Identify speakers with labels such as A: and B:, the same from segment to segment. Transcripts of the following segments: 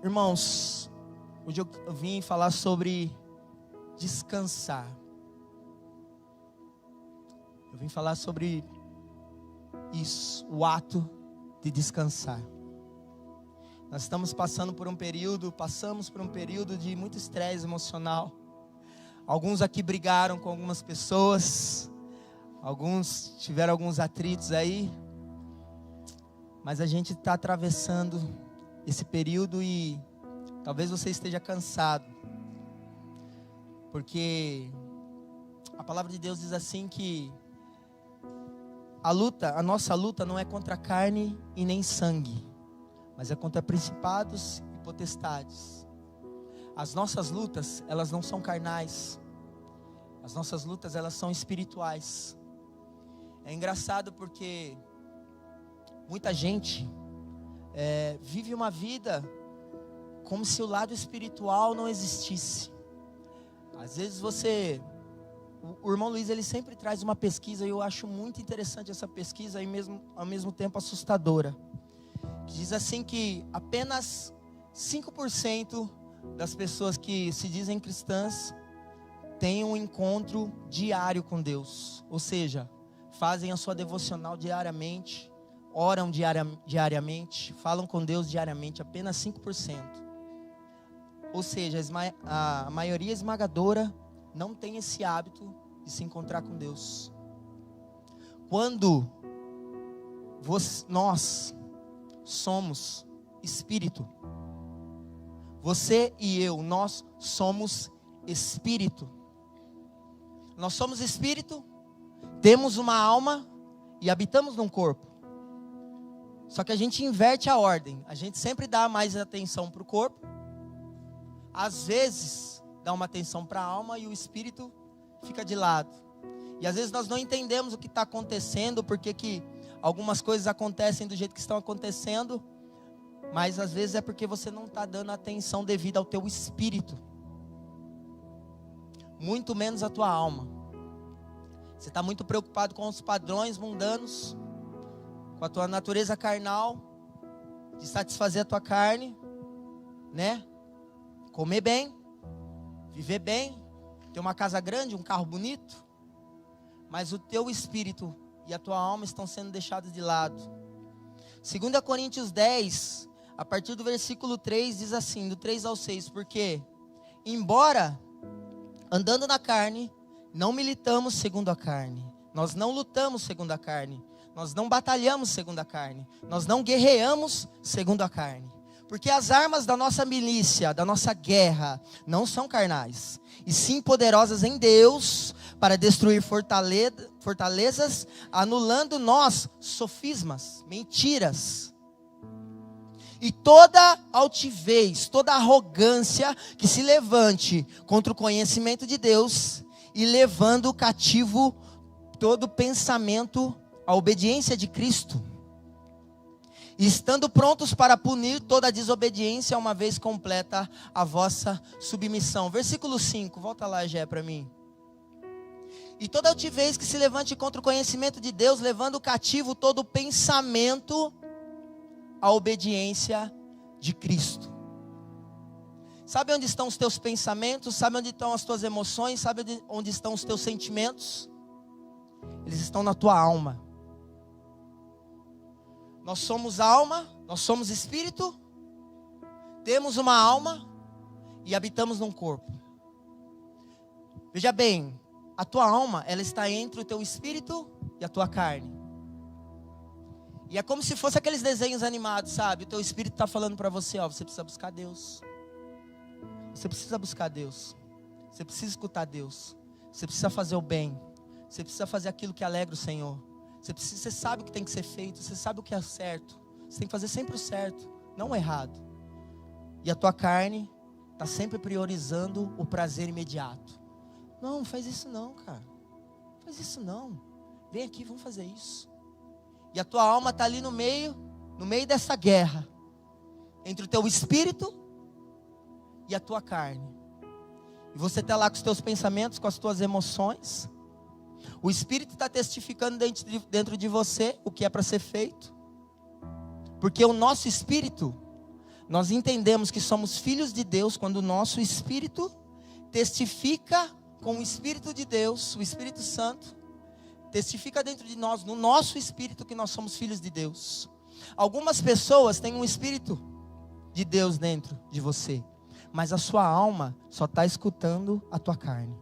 A: Irmãos, hoje eu vim falar sobre descansar. Eu vim falar sobre isso, o ato de descansar. Nós passamos por um período de muito estresse emocional. Alguns aqui brigaram com algumas pessoas, alguns tiveram alguns atritos aí, mas a gente está atravessando esse período e talvez você esteja cansado, porque a palavra de Deus diz assim que a nossa luta não é contra carne e nem sangue, mas é contra principados e potestades. As nossas lutas, elas não são carnais. As nossas lutas, elas são espirituais. É engraçado porque muita gente vive uma vida como se o lado espiritual não existisse. Às vezes o irmão Luiz, ele sempre traz uma pesquisa, e eu acho muito interessante essa pesquisa, e ao mesmo tempo assustadora. Que diz assim que apenas 5% das pessoas que se dizem cristãs têm um encontro diário com Deus. Ou seja, fazem a sua devocional diariamente, oram diariamente, falam com Deus diariamente, apenas 5%. Ou seja, a maioria esmagadora não tem esse hábito de se encontrar com Deus. Quando nós somos espírito, você e eu, nós somos espírito. Nós somos espírito, temos uma alma e habitamos num corpo. Só que a gente inverte a ordem. A gente sempre dá mais atenção para o corpo. Às vezes dá uma atenção para a alma e o espírito fica de lado. E às vezes nós não entendemos o que está acontecendo, porque que algumas coisas acontecem do jeito que estão acontecendo, mas às vezes é porque você não está dando atenção devida ao teu espírito, muito menos a tua alma. Você está muito preocupado com os padrões mundanos, com a tua natureza carnal, de satisfazer a tua carne, né? Comer bem, viver bem, ter uma casa grande, um carro bonito, mas o teu espírito e a tua alma estão sendo deixados de lado. 2 Coríntios 10, a partir do versículo 3, diz assim, do 3 ao 6, porque, embora andando na carne, não militamos segundo a carne, nós não lutamos segundo a carne, nós não batalhamos segundo a carne, nós não guerreamos segundo a carne. Porque as armas da nossa milícia, da nossa guerra, não são carnais, e sim poderosas em Deus, para destruir fortalezas, anulando nós sofismas, mentiras, e toda altivez, toda arrogância que se levante contra o conhecimento de Deus, e levando cativo todo pensamento à obediência de Cristo, estando prontos para punir toda a desobediência, uma vez completa a vossa submissão. Versículo 5, volta lá, Gé, para mim. E toda altivez que se levante contra o conhecimento de Deus, levando cativo todo pensamento à obediência de Cristo. Sabe onde estão os teus pensamentos? Sabe onde estão as tuas emoções? Sabe onde estão os teus sentimentos? Eles estão na tua alma. Nós somos alma, nós somos espírito, temos uma alma e habitamos num corpo. Veja bem, a tua alma, ela está entre o teu espírito e a tua carne. E é como se fosse aqueles desenhos animados, sabe? O teu espírito está falando para você, ó, você precisa buscar Deus. Você precisa buscar Deus. Você precisa escutar Deus. Você precisa fazer o bem. Você precisa fazer aquilo que alegra o Senhor. Você sabe o que tem que ser feito, você sabe o que é certo. Você tem que fazer sempre o certo, não o errado. E a tua carne está sempre priorizando o prazer imediato. Não faz isso não, cara. Faz isso não. Vem aqui, vamos fazer isso. E a tua alma está ali no meio dessa guerra, entre o teu espírito e a tua carne. E você está lá com os teus pensamentos, com as tuas emoções. O Espírito está testificando dentro de você o que é para ser feito. Porque o nosso espírito Nós entendemos que somos filhos de Deus quando o nosso espírito testifica com o Espírito de Deus, o Espírito Santo, testifica dentro de nós, no nosso espírito, que nós somos filhos de Deus. Algumas pessoas têm um espírito de Deus dentro de você, mas a sua alma só está escutando a tua carne.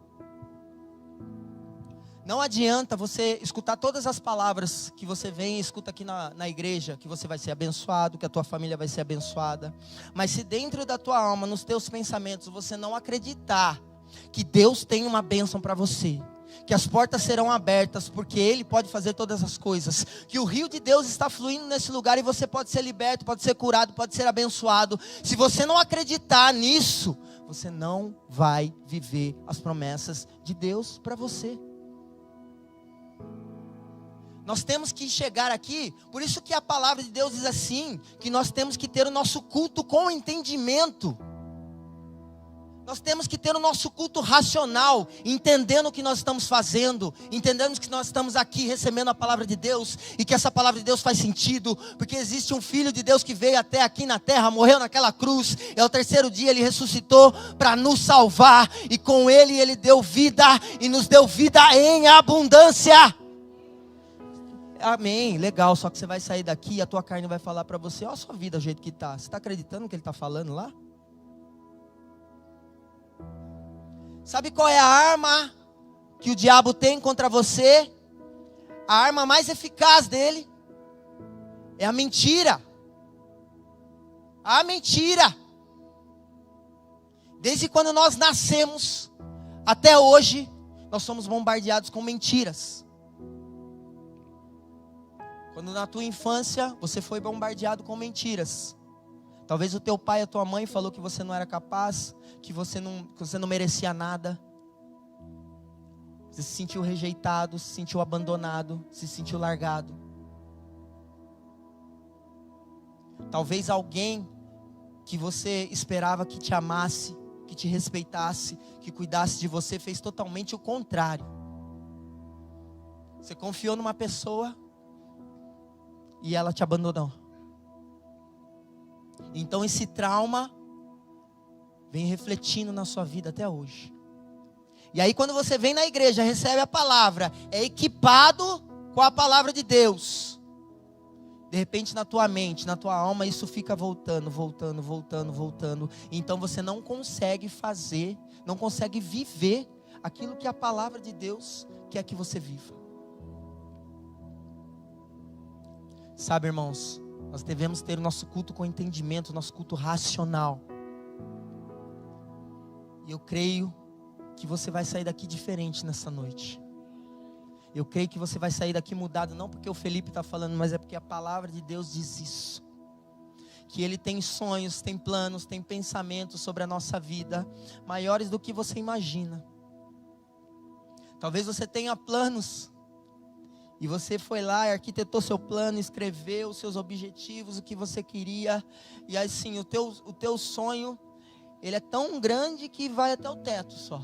A: Não adianta você escutar todas as palavras que você vem e escuta aqui na igreja, que você vai ser abençoado, que a tua família vai ser abençoada. Mas se dentro da tua alma, nos teus pensamentos, você não acreditar que Deus tem uma bênção para você, que as portas serão abertas, porque Ele pode fazer todas as coisas, que o rio de Deus está fluindo nesse lugar e você pode ser liberto, pode ser curado, pode ser abençoado. Se você não acreditar nisso, você não vai viver as promessas de Deus para você. Nós temos que chegar aqui, por isso que a palavra de Deus diz assim, que nós temos que ter o nosso culto com entendimento. Nós temos que ter o nosso culto racional, entendendo o que nós estamos fazendo, entendendo que nós estamos aqui recebendo a palavra de Deus, e que essa palavra de Deus faz sentido, porque existe um Filho de Deus que veio até aqui na terra, morreu naquela cruz, e ao terceiro dia Ele ressuscitou para nos salvar, e com Ele deu vida, e nos deu vida em abundância. Amém, legal, só que você vai sair daqui e a tua carne vai falar para você: olha a sua vida do jeito que está. Você está acreditando no que Ele está falando lá? Sabe qual é a arma que o diabo tem contra você? A arma mais eficaz dele é a mentira. A mentira. Desde quando nós nascemos até hoje, nós somos bombardeados com mentiras. Quando na tua infância você foi bombardeado com mentiras. Talvez o teu pai, a tua mãe falou que você não era capaz, que você não merecia nada. Você se sentiu rejeitado, se sentiu abandonado, se sentiu largado. Talvez alguém que você esperava que te amasse, que te respeitasse, que cuidasse de você, fez totalmente o contrário. Você confiou numa pessoa e ela te abandonou. Então esse trauma vem refletindo na sua vida até hoje. E aí quando você vem na igreja, recebe a palavra, é equipado com a palavra de Deus. De repente na tua mente, na tua alma, isso fica voltando. Então você não consegue fazer, não consegue viver aquilo que a palavra de Deus quer que você viva. Sabe, irmãos, nós devemos ter o nosso culto com entendimento, o nosso culto racional. E eu creio que você vai sair daqui diferente nessa noite. Eu creio que você vai sair daqui mudado, não porque o Felipe está falando, mas é porque a palavra de Deus diz isso. Que Ele tem sonhos, tem planos, tem pensamentos sobre a nossa vida, maiores do que você imagina. Talvez você tenha planos, e você foi lá e arquitetou seu plano, escreveu os seus objetivos, o que você queria. E assim, o teu sonho, ele é tão grande que vai até o teto só.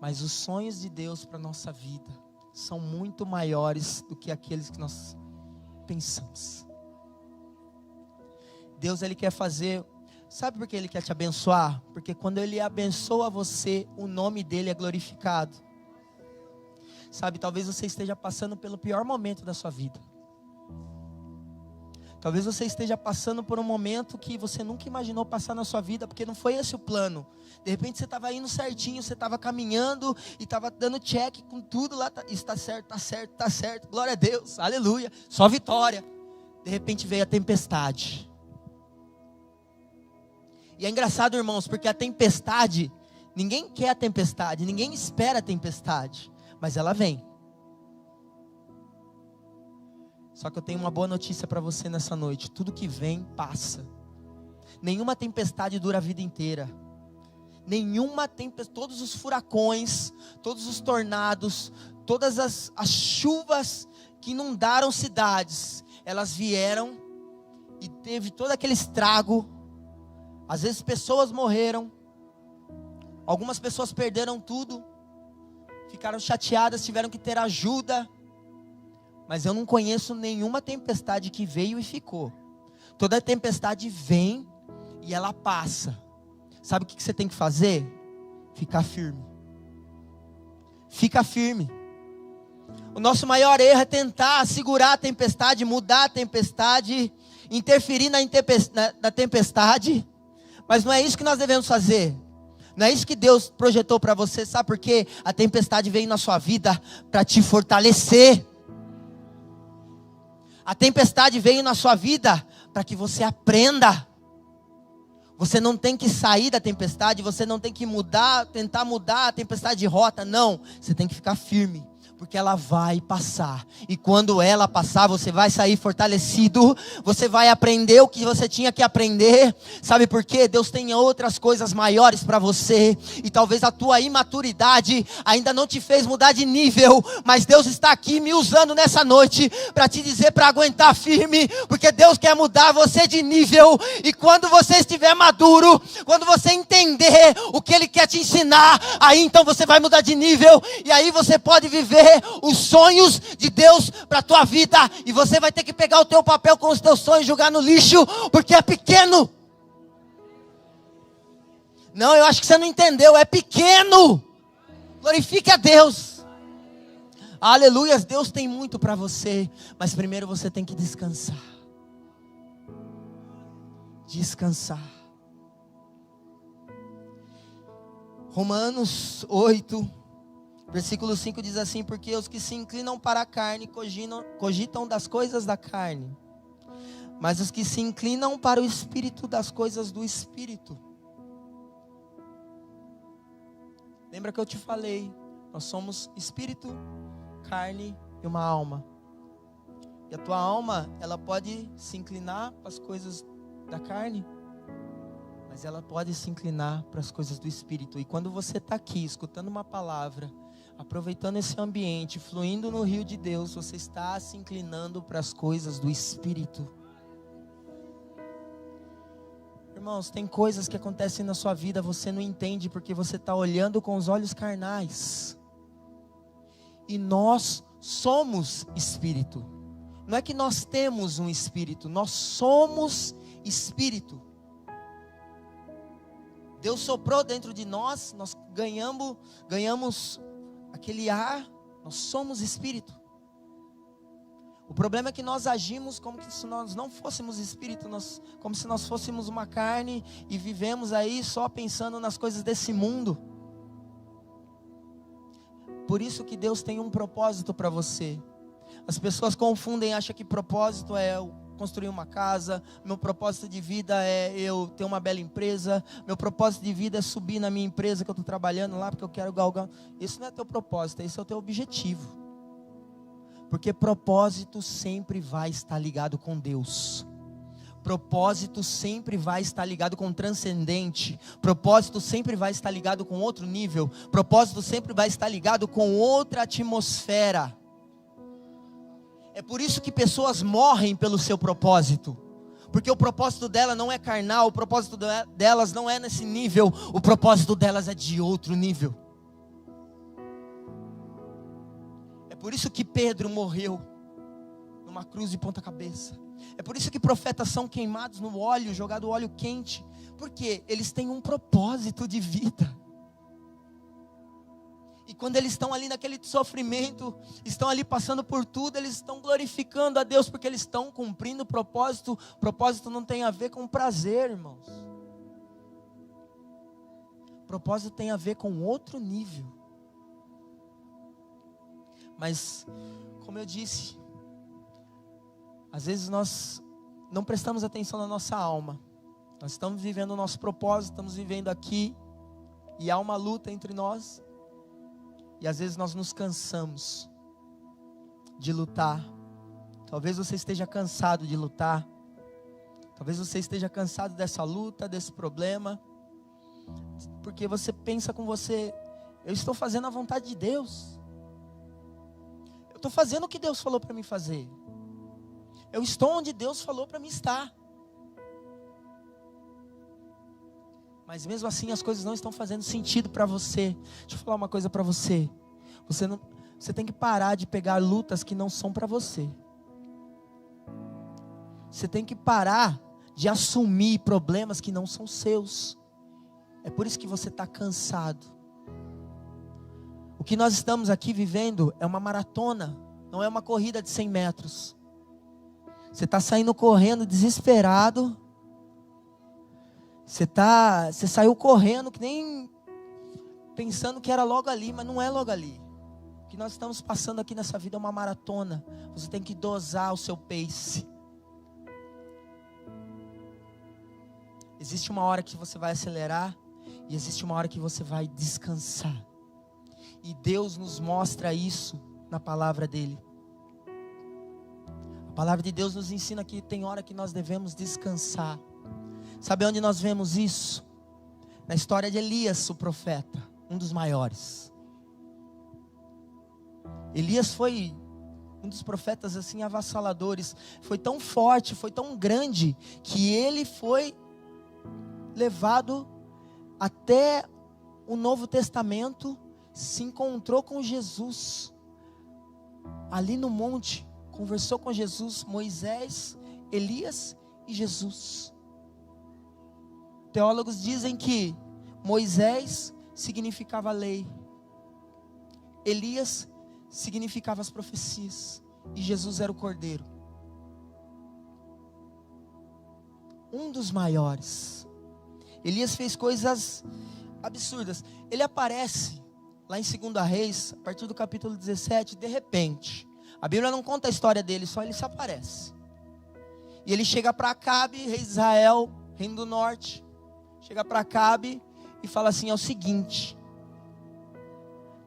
A: Mas os sonhos de Deus para a nossa vida são muito maiores do que aqueles que nós pensamos. Deus, Ele quer fazer... Sabe por que Ele quer te abençoar? Porque quando Ele abençoa você, o nome dEle é glorificado. Sabe, talvez você esteja passando pelo pior momento da sua vida. Talvez você esteja passando por um momento que você nunca imaginou passar na sua vida, porque não foi esse o plano. De repente você estava indo certinho, você estava caminhando e estava dando check com tudo lá. Está certo, está certo, está certo. Glória a Deus, aleluia, só vitória. De repente veio a tempestade. E é engraçado, irmãos, porque a tempestade, ninguém quer a tempestade, ninguém espera a tempestade. Mas ela vem. Só que eu tenho uma boa notícia para você nessa noite. Tudo que vem, passa. Nenhuma tempestade dura a vida inteira. Nenhuma tempestade, todos os furacões, todos os tornados, todas as chuvas que inundaram cidades, elas vieram e teve todo aquele estrago. Às vezes pessoas morreram. Algumas pessoas perderam tudo. Ficaram chateadas, tiveram que ter ajuda. Mas eu não conheço nenhuma tempestade que veio e ficou. Toda tempestade vem e ela passa. Sabe o que você tem que fazer? Ficar firme. Fica firme. O nosso maior erro é tentar segurar a tempestade, mudar a tempestade, interferir na tempestade. Mas não é isso que nós devemos fazer. Não é isso que Deus projetou para você. Sabe por quê? A tempestade veio na sua vida para te fortalecer. A tempestade veio na sua vida para que você aprenda. Você não tem que sair da tempestade, você não tem que tentar mudar a tempestade de rota, não. Você tem que ficar firme, porque ela vai passar. E quando ela passar, você vai sair fortalecido. Você vai aprender o que você tinha que aprender. Sabe por quê? Deus tem outras coisas maiores para você. E talvez a tua imaturidade ainda não te fez mudar de nível. Mas Deus está aqui me usando nessa noite para te dizer para aguentar firme. Porque Deus quer mudar você de nível. E quando você estiver maduro, quando você entender o que Ele quer te ensinar, aí então você vai mudar de nível. E aí você pode viver os sonhos de Deus para a tua vida, e você vai ter que pegar o teu papel com os teus sonhos e jogar no lixo, porque é pequeno. Não, eu acho que você não entendeu, é pequeno. Glorifique a Deus. Aleluia, Deus tem muito para você, mas primeiro você tem que descansar. Descansar. Romanos 8 versículo 5 diz assim: porque os que se inclinam para a carne cogitam das coisas da carne, mas os que se inclinam para o Espírito, das coisas do Espírito. Lembra que eu te falei, nós somos espírito, carne e uma alma. E a tua alma, ela pode se inclinar para as coisas da carne, mas ela pode se inclinar para as coisas do Espírito. E quando você está aqui, escutando uma palavra, aproveitando esse ambiente, fluindo no rio de Deus, você está se inclinando para as coisas do Espírito. Irmãos, tem coisas que acontecem na sua vida, você não entende porque você está olhando com os olhos carnais. E nós somos Espírito. Não é que nós temos um Espírito, nós somos Espírito. Deus soprou dentro de nós, nós ganhamos aquele ar, nós somos Espírito. O problema é que nós agimos como se nós não fôssemos Espírito, como se nós fôssemos uma carne e vivemos aí só pensando nas coisas desse mundo. Por isso que Deus tem um propósito para você. As pessoas confundem, acham que propósito é construir uma casa, meu propósito de vida é eu ter uma bela empresa, meu propósito de vida é subir na minha empresa que eu estou trabalhando lá, porque eu quero galgar. Isso não é teu propósito, esse é o teu objetivo. Porque propósito sempre vai estar ligado com Deus. Propósito sempre vai estar ligado com o transcendente. Propósito sempre vai estar ligado com outro nível. Propósito sempre vai estar ligado com outra atmosfera. É por isso que pessoas morrem pelo seu propósito. Porque o propósito dela não é carnal, o propósito delas não é nesse nível, o propósito delas é de outro nível. É por isso que Pedro morreu numa cruz de ponta cabeça. É por isso que profetas são queimados no óleo, jogado óleo quente. Porque eles têm um propósito de vida. E quando eles estão ali naquele sofrimento, estão ali passando por tudo, eles estão glorificando a Deus, porque eles estão cumprindo o propósito. Propósito não tem a ver com prazer, irmãos. Propósito tem a ver com outro nível. Mas, como eu disse, às vezes nós não prestamos atenção na nossa alma. Nós estamos vivendo o nosso propósito, estamos vivendo aqui, e há uma luta entre nós. E às vezes nós nos cansamos de lutar. Talvez você esteja cansado de lutar. Talvez você esteja cansado dessa luta, desse problema. Porque você pensa com você: eu estou fazendo a vontade de Deus. Eu estou fazendo o que Deus falou para mim fazer. Eu estou onde Deus falou para mim estar. Mas mesmo assim as coisas não estão fazendo sentido para você. Deixa eu falar uma coisa para você. Você tem que parar de pegar lutas que não são para você. Você tem que parar de assumir problemas que não são seus. É por isso que você está cansado. O que nós estamos aqui vivendo é uma maratona, não é uma corrida de 100 metros. Você está saindo correndo desesperado. Você saiu correndo que nem pensando que era logo ali, mas não é logo ali. O que nós estamos passando aqui nessa vida é uma maratona. Você tem que dosar o seu pace. Existe uma hora que você vai acelerar e existe uma hora que você vai descansar. E Deus nos mostra isso na palavra dele. A palavra de Deus nos ensina que tem hora que nós devemos descansar. Sabe onde nós vemos isso? Na história de Elias, o profeta, um dos maiores. Elias foi um dos profetas assim avassaladores. Foi tão forte, foi tão grande, que ele foi levado até o Novo Testamento, se encontrou com Jesus, ali no monte, conversou com Jesus, Moisés, Elias e Jesus. Teólogos dizem que Moisés significava a lei, Elias significava as profecias, e Jesus era o Cordeiro. Um dos maiores. Elias fez coisas absurdas. Ele aparece lá em 2 Reis, a partir do capítulo 17, de repente. A Bíblia não conta a história dele, só ele se aparece. E ele chega para Acabe, rei de Israel, reino do norte. Chega para Acabe e fala assim: é o seguinte,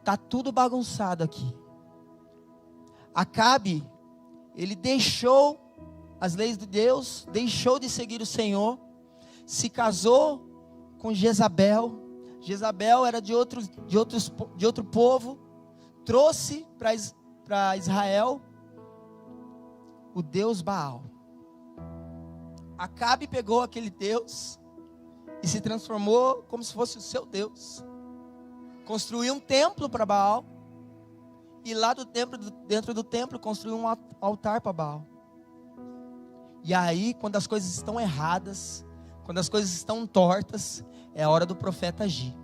A: tá tudo bagunçado aqui. Acabe, ele deixou as leis de Deus, deixou de seguir o Senhor, se casou com Jezabel. Jezabel era de outro povo, trouxe para Israel o Deus Baal. Acabe pegou aquele Deus e se transformou como se fosse o seu Deus. Construiu um templo para Baal, e lá dentro do templo construiu um altar para Baal. E aí, quando as coisas estão erradas, quando as coisas estão tortas, é a hora do profeta agir.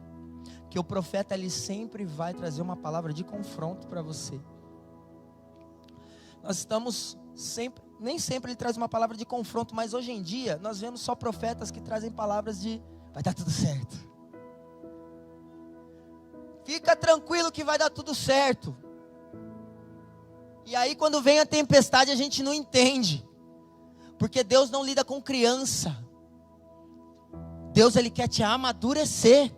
A: Que o profeta, ele sempre vai trazer uma palavra de confronto para você. Nós estamos sempre, nem sempre ele traz uma palavra de confronto, mas hoje em dia, nós vemos só profetas que trazem palavras de vai dar tudo certo. Fica tranquilo que vai dar tudo certo. E aí quando vem a tempestade a gente não entende. Porque Deus não lida com criança. Deus, ele quer te amadurecer.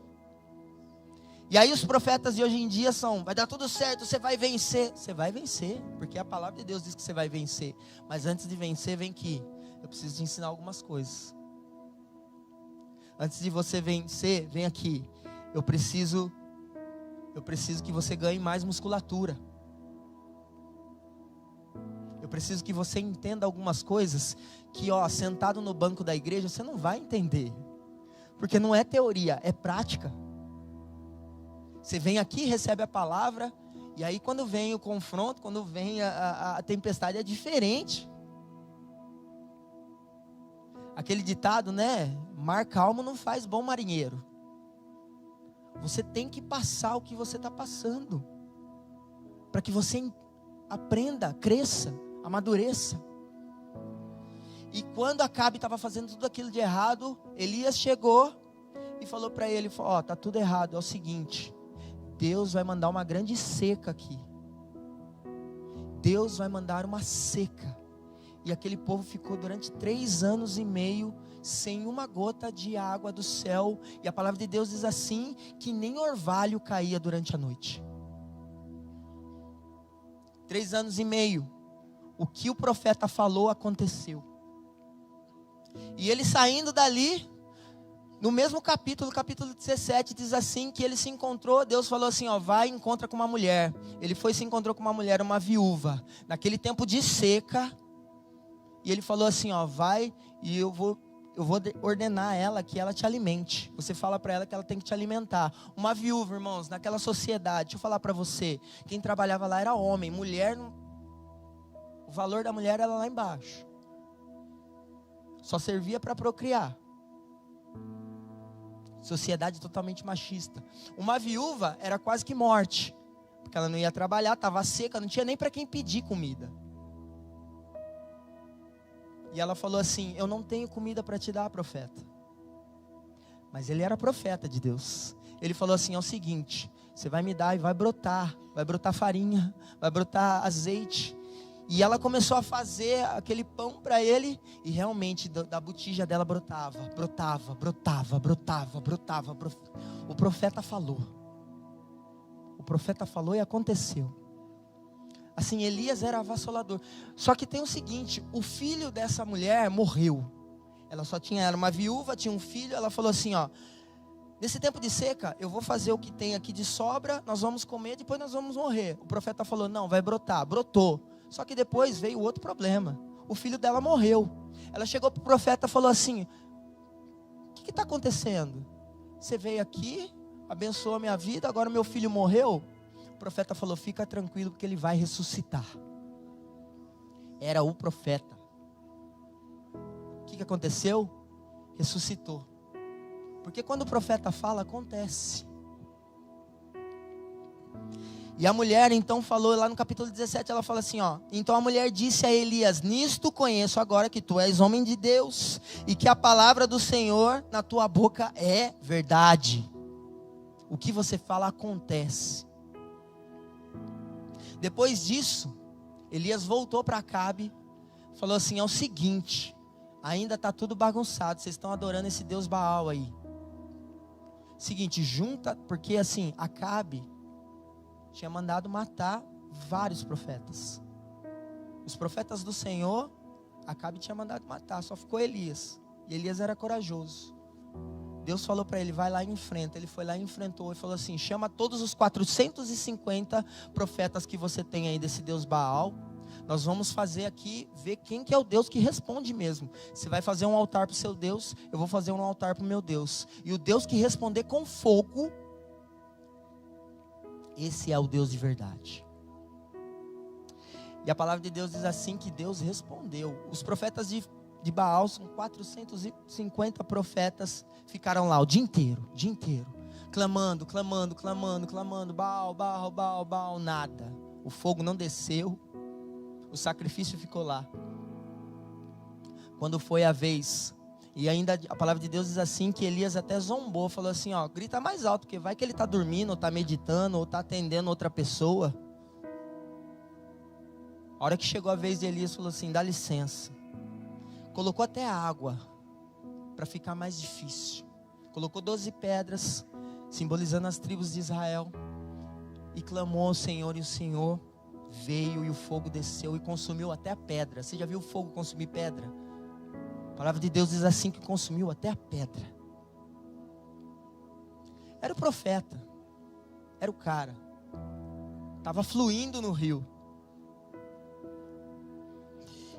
A: E aí os profetas de hoje em dia são: vai dar tudo certo, você vai vencer. Você vai vencer, porque a palavra de Deus diz que você vai vencer. Mas antes de vencer, vem aqui. Eu preciso te ensinar algumas coisas. Antes de você vencer, vem aqui. Eu preciso que você ganhe mais musculatura. Eu preciso que você entenda algumas coisas que, sentado no banco da igreja, você não vai entender. Porque não é teoria, é prática. Você vem aqui, recebe a palavra, e aí quando vem o confronto, quando vem a tempestade, é diferente. Aquele ditado, né? Mar calmo não faz bom marinheiro. Você tem que passar o que você está passando, para que você aprenda, cresça, amadureça. E quando Acabe estava fazendo tudo aquilo de errado, Elias chegou e falou para ele: tá tudo errado, é o seguinte, Deus vai mandar uma grande seca aqui. Deus vai mandar uma seca. E aquele povo ficou durante 3 anos e meio sem uma gota de água do céu. E a palavra de Deus diz assim, que nem orvalho caía durante a noite. 3 anos e meio. O que o profeta falou aconteceu. E ele saindo dali, no mesmo capítulo 17, diz assim, que ele se encontrou, Deus falou assim, vai e encontra com uma mulher. Ele foi e se encontrou com uma mulher, uma viúva, naquele tempo de seca. E ele falou assim, vai e eu vou ordenar ela que ela te alimente. Você fala para ela que ela tem que te alimentar. Uma viúva, irmãos, naquela sociedade, deixa eu falar para você, quem trabalhava lá era homem, mulher, o valor da mulher era lá embaixo. Só servia para procriar. Sociedade totalmente machista. Uma viúva era quase que morte, porque ela não ia trabalhar, estava seca, não tinha nem para quem pedir comida. E ela falou assim: eu não tenho comida para te dar, profeta. Mas ele era profeta de Deus. Ele falou assim: é o seguinte, você vai me dar e vai brotar farinha, vai brotar azeite. E ela começou a fazer aquele pão para ele, e realmente da botija dela brotava. O profeta falou. O profeta falou e aconteceu. Assim, Elias era avassalador. Só que tem o seguinte, o filho dessa mulher morreu. Ela era uma viúva, tinha um filho. Ela falou assim, ó: nesse tempo de seca, eu vou fazer o que tem aqui de sobra, nós vamos comer, depois nós vamos morrer. O profeta falou: não, vai brotar. Brotou. Só que depois veio outro problema. O filho dela morreu. Ela chegou para o profeta e falou assim: o que está acontecendo? Você veio aqui, abençoou a minha vida, agora meu filho morreu? O profeta falou: fica tranquilo, porque ele vai ressuscitar. Era o profeta. O que aconteceu? Ressuscitou. Porque quando o profeta fala, acontece. E a mulher então falou, lá no capítulo 17, ela fala assim, ó: então a mulher disse a Elias: nisto conheço agora que tu és homem de Deus, e que a palavra do Senhor na tua boca é verdade. O que você fala acontece. Depois disso, Elias voltou para Acabe, falou assim: é o seguinte, ainda está tudo bagunçado, vocês estão adorando esse Deus Baal aí. Seguinte, junta, porque assim, Acabe tinha mandado matar vários profetas. Os profetas do Senhor, Acabe tinha mandado matar, só ficou Elias. E Elias era corajoso. Deus falou para ele: vai lá e enfrenta. Ele foi lá e enfrentou e falou assim: chama todos os 450 profetas que você tem aí desse Deus Baal. Nós vamos fazer aqui, ver quem que é o Deus que responde mesmo. Você vai fazer um altar para o seu Deus, eu vou fazer um altar para o meu Deus. E o Deus que responder com fogo, esse é o Deus de verdade. E a palavra de Deus diz assim, que Deus respondeu. Os profetas de Baal, são 450 profetas, ficaram lá o dia inteiro, clamando, Baal, nada. O fogo não desceu, o sacrifício ficou lá. Quando foi a vez, e ainda a palavra de Deus diz assim, que Elias até zombou, falou assim, ó: grita mais alto, porque vai que ele está dormindo, ou está meditando, ou está atendendo outra pessoa. A hora que chegou a vez de Elias, falou assim: dá licença. Colocou até água, para ficar mais difícil. Colocou 12 pedras, simbolizando as tribos de Israel, e clamou ao Senhor, e o Senhor veio, e o fogo desceu, e consumiu até a pedra. Você já viu o fogo consumir pedra? A palavra de Deus diz assim, que consumiu até a pedra. Era o profeta, era o cara, estava fluindo no rio.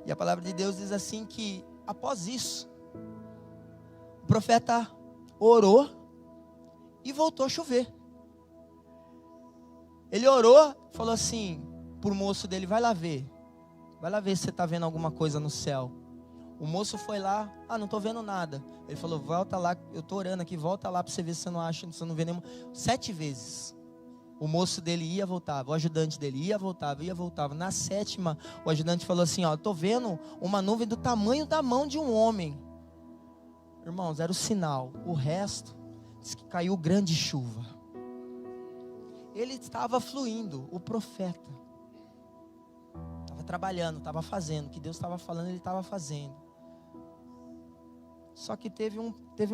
A: E a palavra de Deus diz assim, que após isso, o profeta orou e voltou a chover. Ele orou, falou assim para o moço dele: vai lá ver se você está vendo alguma coisa no céu. O moço foi lá: não estou vendo nada. Ele falou: volta lá, eu estou orando aqui, volta lá para você ver se você não acha, se você não vê nenhuma. 7 vezes. O moço dele ia, voltava, o ajudante dele ia, voltava. Na 7ª, o ajudante falou assim: ó, estou vendo uma nuvem do tamanho da mão de um homem. Irmãos, era o sinal. O resto, diz que caiu grande chuva. Ele estava fluindo, o profeta estava trabalhando, estava fazendo, o que Deus estava falando, ele estava fazendo. Só que teve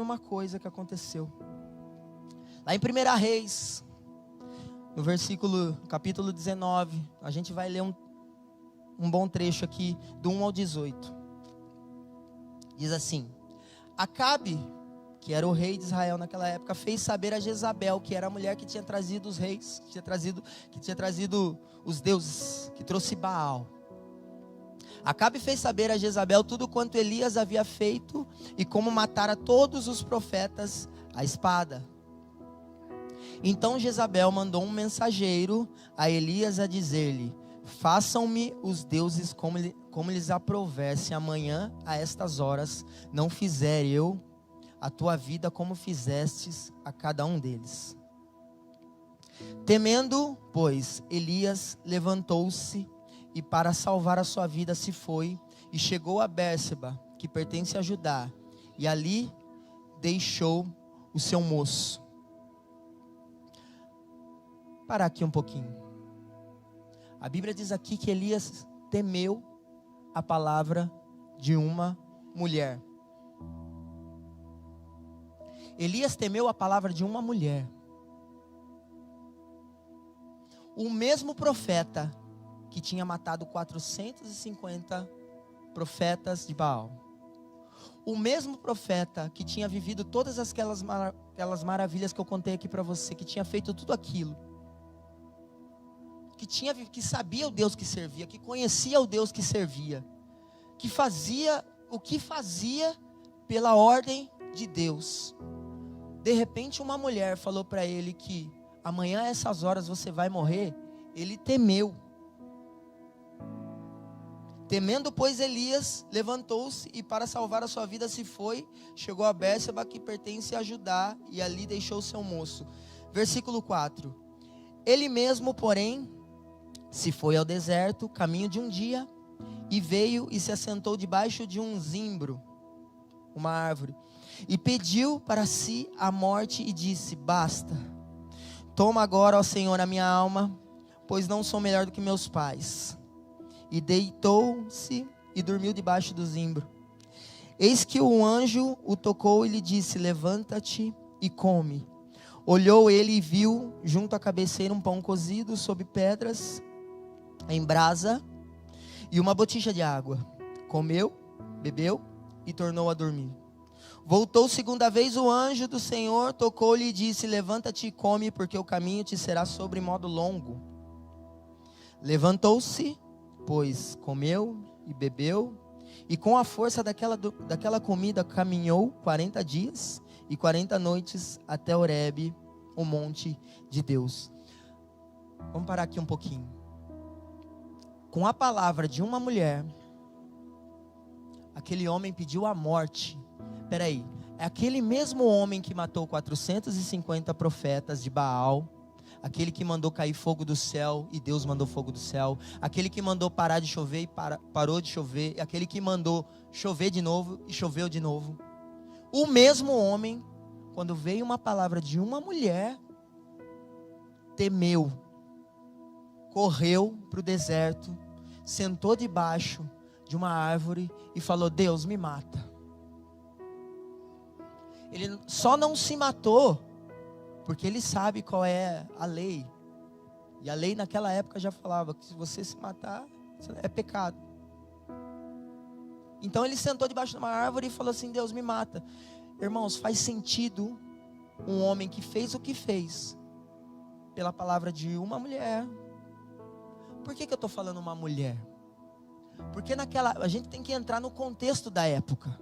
A: uma coisa que aconteceu. Lá em 1 Reis, no capítulo 19, a gente vai ler um bom trecho aqui, do 1 ao 18. Diz assim: Acabe, que era o rei de Israel naquela época, fez saber a Jezabel, que era a mulher que tinha trazido os reis, que tinha trazido os deuses, que trouxe Baal. Acabe fez saber a Jezabel tudo quanto Elias havia feito, e como matara todos os profetas à espada. Então Jezabel mandou um mensageiro a Elias a dizer-lhe: façam-me os deuses como como lhes aprouver, se amanhã a estas horas não fizer eu a tua vida como fizestes a cada um deles. Temendo, pois, Elias levantou-se e para salvar a sua vida se foi e chegou a Bérseba, que pertence a Judá, e ali deixou o seu moço. Parar aqui um pouquinho. A Bíblia diz aqui que Elias temeu a palavra de uma mulher. Elias temeu a palavra de uma mulher. O mesmo profeta que tinha matado 450 profetas de Baal. O mesmo profeta que tinha vivido todas aquelas maravilhas que eu contei aqui para você, que tinha feito tudo aquilo. Que sabia o Deus que servia, que conhecia o Deus que servia, que fazia o que fazia pela ordem de Deus. De repente uma mulher falou para ele que amanhã a essas horas você vai morrer. Ele temeu. Temendo, pois, Elias levantou-se e para salvar a sua vida se foi, chegou a Bérseba, que pertence a Judá, e ali deixou seu moço. Versículo 4. Ele mesmo, porém, se foi ao deserto, caminho de um dia, e veio e se assentou debaixo de um zimbro, uma árvore, e pediu para si a morte e disse: basta, toma agora, ó Senhor, a minha alma, pois não sou melhor do que meus pais. E deitou-se e dormiu debaixo do zimbro. Eis que o anjo o tocou e lhe disse: levanta-te e come. Olhou ele e viu junto à cabeceira um pão cozido sob pedras em brasa e uma botija de água. Comeu, bebeu e tornou a dormir. Voltou segunda vez o anjo do Senhor, tocou-lhe e disse: levanta-te e come, porque o caminho te será sobre modo longo. Levantou-se, pois comeu e bebeu, e com a força daquela comida caminhou 40 dias e 40 noites até Horebe, o monte de Deus. Vamos parar aqui um pouquinho. Com a palavra de uma mulher, aquele homem pediu a morte. Peraí, é aquele mesmo homem que matou 450 profetas de Baal, aquele que mandou cair fogo do céu e Deus mandou fogo do céu, aquele que mandou parar de chover e parou de chover, aquele que mandou chover de novo e choveu de novo. O mesmo homem, quando veio uma palavra de uma mulher, temeu, correu para o deserto, sentou debaixo de uma árvore e falou: Deus, me mata. Ele só não se matou porque ele sabe qual é a lei. E a lei naquela época já falava que se você se matar, é pecado. Então ele sentou debaixo de uma árvore e falou assim: Deus, me mata. Irmãos, faz sentido um homem que fez o que fez pela palavra de uma mulher. Por que eu estou falando uma mulher? Porque a gente tem que entrar no contexto da época.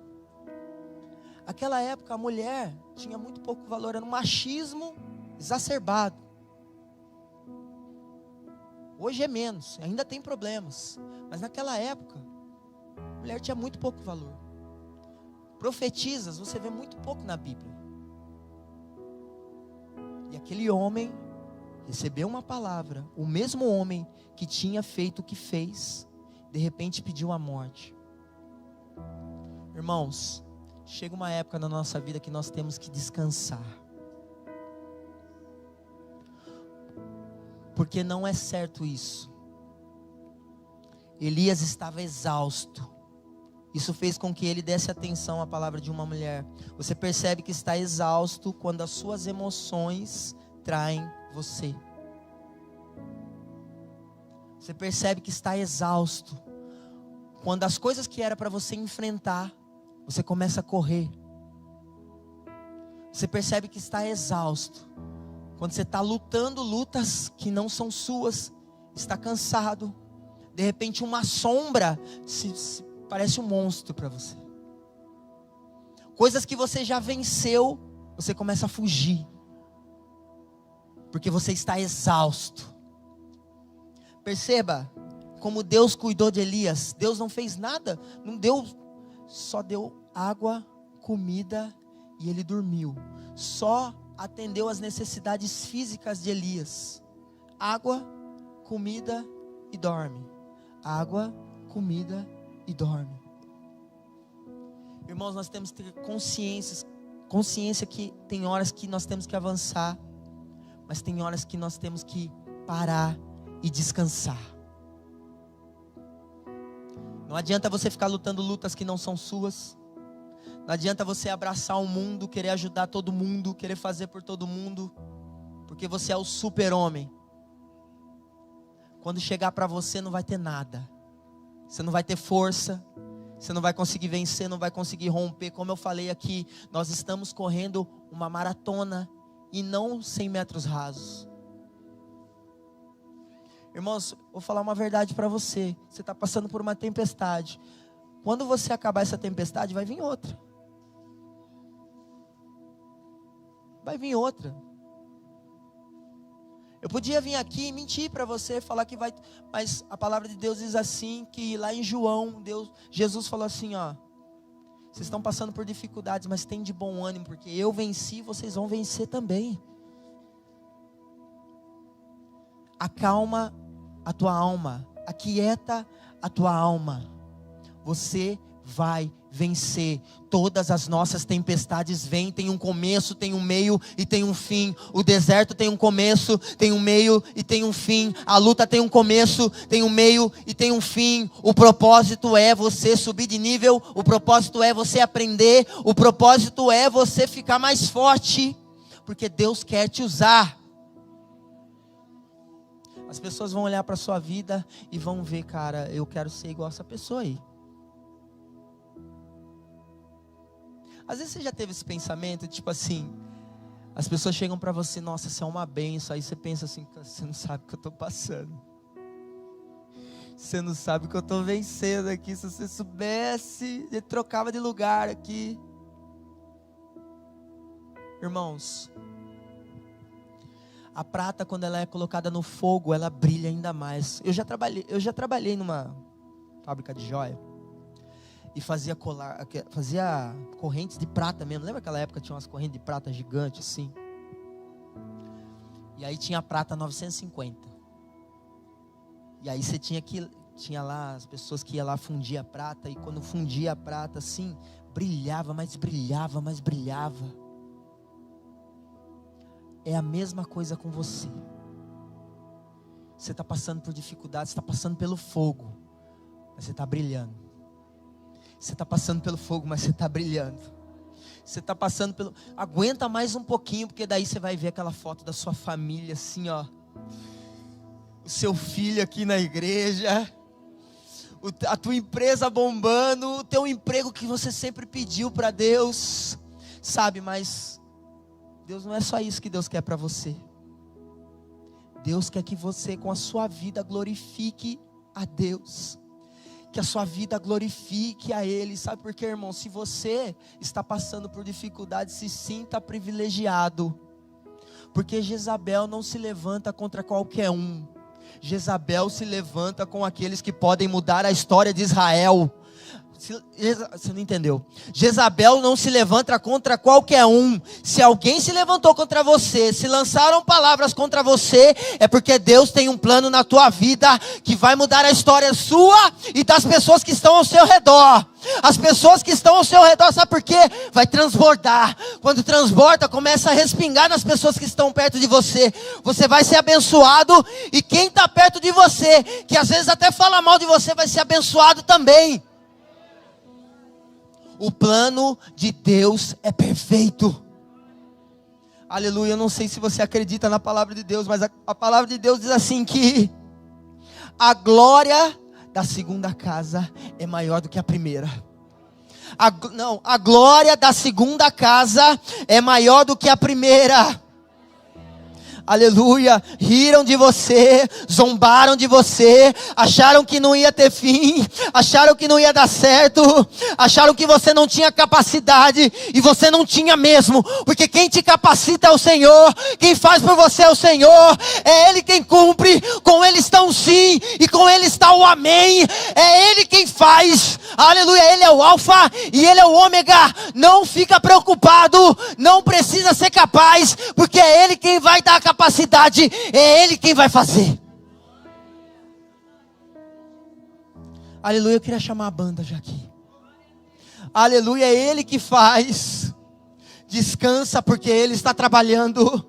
A: Aquela época a mulher tinha muito pouco valor, era um machismo exacerbado. Hoje é menos, ainda tem problemas, mas naquela época a mulher tinha muito pouco valor. Profetisas você vê muito pouco na Bíblia. E aquele homem recebeu uma palavra, o mesmo homem que tinha feito o que fez, de repente pediu a morte. Irmãos, chega uma época na nossa vida que nós temos que descansar. Porque não é certo isso. Elias estava exausto. Isso fez com que ele desse atenção à palavra de uma mulher. Você percebe que está exausto quando as suas emoções traem você. Você percebe que está exausto quando as coisas que era para você enfrentar, você começa a correr. Você percebe que está exausto quando você está lutando lutas que não são suas, está cansado. De repente uma sombra parece um monstro para você. Coisas que você já venceu, você começa a fugir, porque você está exausto. Perceba como Deus cuidou de Elias. Deus não fez nada, não deu, só deu água, comida e ele dormiu. Só atendeu as necessidades físicas de Elias. Água, comida e dorme. Água, comida e dorme. Irmãos, nós temos que ter consciência que tem horas que nós temos que avançar, mas tem horas que nós temos que parar e descansar. Não adianta você ficar lutando lutas que não são suas. Não adianta você abraçar o mundo, querer ajudar todo mundo, querer fazer por todo mundo, porque você é o super-homem. Quando chegar para você não vai ter nada. Você não vai ter força, você não vai conseguir vencer, não vai conseguir romper. Como eu falei aqui, nós estamos correndo uma maratona e não 100 metros rasos. Irmãos, vou falar uma verdade para você. Você está passando por uma tempestade. Quando você acabar essa tempestade, vai vir outra. Vai vir outra. Eu podia vir aqui e mentir para você, falar que vai, mas a palavra de Deus diz assim, que lá em João, Jesus falou assim, ó, vocês estão passando por dificuldades, mas tem de bom ânimo, porque eu venci, vocês vão vencer também. Acalma a tua alma, aquieta a tua alma, você vai vencer. Todas as nossas tempestades vêm, tem um começo, tem um meio e tem um fim. O deserto tem um começo, tem um meio e tem um fim. A luta tem um começo, tem um meio e tem um fim. O propósito é você subir de nível, o propósito é você aprender, o propósito é você ficar mais forte, porque Deus quer te usar. As pessoas vão olhar para a sua vida e vão ver, cara, eu quero ser igual essa pessoa aí. Às vezes você já teve esse pensamento, tipo assim, as pessoas chegam para você, nossa, você é uma benção, aí você pensa assim, você não sabe o que eu estou passando. Você não sabe o que eu estou vencendo aqui, se você soubesse, ele trocava de lugar aqui. Irmãos, a prata, quando ela é colocada no fogo, ela brilha ainda mais. Eu já trabalhei numa fábrica de joia. E fazia correntes de prata mesmo. Lembra aquela época que tinha umas correntes de prata gigantes assim? E aí tinha a prata 950. E aí você tinha lá as pessoas que iam lá fundir a prata. E quando fundia a prata assim, brilhava, mas brilhava, mas brilhava. É a mesma coisa com você. Você está passando por dificuldades, você está passando pelo fogo, mas você está brilhando. Você está passando pelo fogo, mas você está brilhando. Você está passando pelo... Aguenta mais um pouquinho, porque daí você vai ver aquela foto da sua família assim, ó. O seu filho aqui na igreja. A tua empresa bombando. O teu emprego que você sempre pediu para Deus. Sabe, mas Deus não é só isso que Deus quer para você. Deus quer que você, com a sua vida, glorifique a Deus. Que a sua vida glorifique a Ele. Sabe por quê, irmão? Se você está passando por dificuldade, se sinta privilegiado. Porque Jezabel não se levanta contra qualquer um. Jezabel se levanta com aqueles que podem mudar a história de Israel. Você não entendeu? Jezabel não se levanta contra qualquer um. Se alguém se levantou contra você, se lançaram palavras contra você, é porque Deus tem um plano na tua vida que vai mudar a história sua e das pessoas que estão ao seu redor. As pessoas que estão ao seu redor, sabe por quê? Vai transbordar. Quando transborda, começa a respingar nas pessoas que estão perto de você. Você vai ser abençoado, e quem está perto de você, que às vezes até fala mal de você, vai ser abençoado também. O plano de Deus é perfeito. Aleluia, eu não sei se você acredita na palavra de Deus, mas a palavra de Deus diz assim que a glória da segunda casa é maior do que a primeira. A glória da segunda casa é maior do que a primeira. aleluia, riram de você, zombaram de você, acharam que não ia ter fim, acharam que não ia dar certo, acharam que você não tinha capacidade, e você não tinha mesmo, porque quem te capacita é o Senhor, quem faz por você é o Senhor, é Ele quem cumpre, com Ele está o sim, e com Ele está o amém, é Ele quem faz, aleluia, Ele é o alfa, e Ele é o ômega, não fica preocupado, não precisa ser capaz, porque é Ele quem vai dar a capacidade, é Ele quem vai fazer. Aleluia, eu queria chamar a banda já aqui. Aleluia, é Ele que faz. Descansa porque Ele está trabalhando.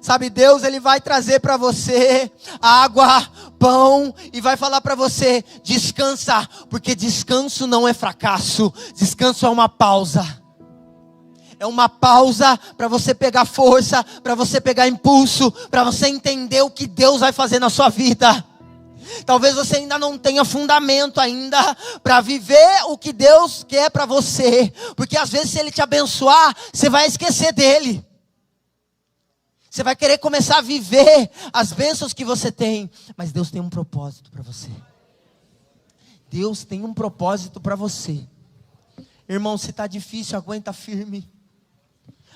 A: Sabe, Deus, Ele vai trazer para você água, pão, e vai falar para você, descansa, porque descanso não é fracasso, descanso é uma pausa. É uma pausa para você pegar força, para você pegar impulso, para você entender o que Deus vai fazer na sua vida. Talvez você ainda não tenha fundamento ainda para viver o que Deus quer para você, porque às vezes se Ele te abençoar, você vai esquecer dEle. Você vai querer começar a viver as bênçãos que você tem, mas Deus tem um propósito para você. Deus tem um propósito para você. Irmão, se está difícil, aguenta firme.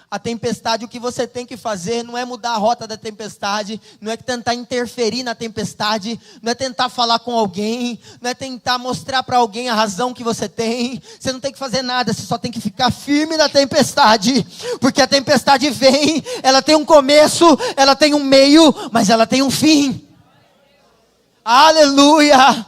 A: A tempestade, o que você tem que fazer não é mudar a rota da tempestade, não é tentar interferir na tempestade, não é tentar falar com alguém, não é tentar mostrar para alguém a razão que você tem. Você não tem que fazer nada, você só tem que ficar firme na tempestade, porque a tempestade vem, ela tem um começo, ela tem um meio, mas ela tem um fim. Aleluia!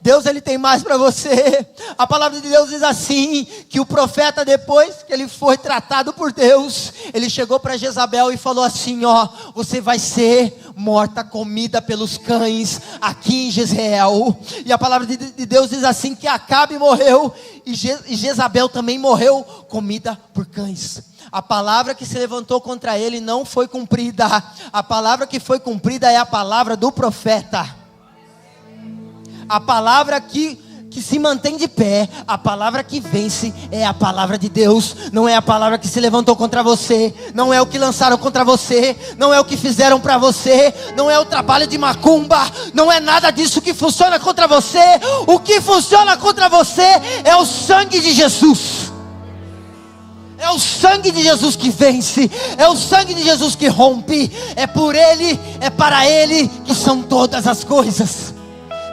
A: Deus, Ele tem mais para você. A palavra de Deus diz assim, que o profeta, depois que ele foi tratado por Deus, ele chegou para Jezabel e falou assim, ó, você vai ser morta, comida pelos cães aqui em Jezreel. E a palavra de Deus diz assim, que Acabe morreu e Jezabel também morreu, comida por cães. A palavra que se levantou contra ele não foi cumprida. A palavra que foi cumprida é a palavra do profeta. A palavra que se mantém de pé, a palavra que vence é a palavra de Deus. Não é a palavra que se levantou contra você, não é o que lançaram contra você, não é o que fizeram para você, não é o trabalho de macumba, não é nada disso que funciona contra você. O que funciona contra você é o sangue de Jesus. É o sangue de Jesus que vence, é o sangue de Jesus que rompe, é por Ele, é para Ele que são todas as coisas.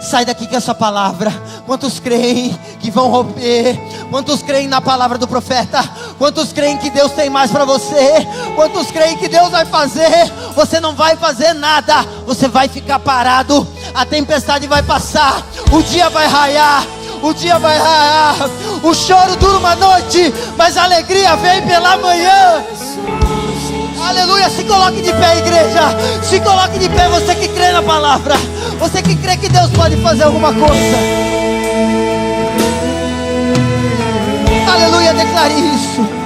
A: Sai daqui com essa palavra. Quantos creem que vão romper? Quantos creem na palavra do profeta? Quantos creem que Deus tem mais para você? Quantos creem que Deus vai fazer? Você não vai fazer nada, você vai ficar parado. A tempestade vai passar, o dia vai raiar, o dia vai raiar. O choro dura uma noite, mas a alegria vem pela manhã. Aleluia, se coloque de pé, igreja. Se coloque de pé, você que crê na palavra, você que crê que Deus pode fazer alguma coisa. Aleluia, declare isso.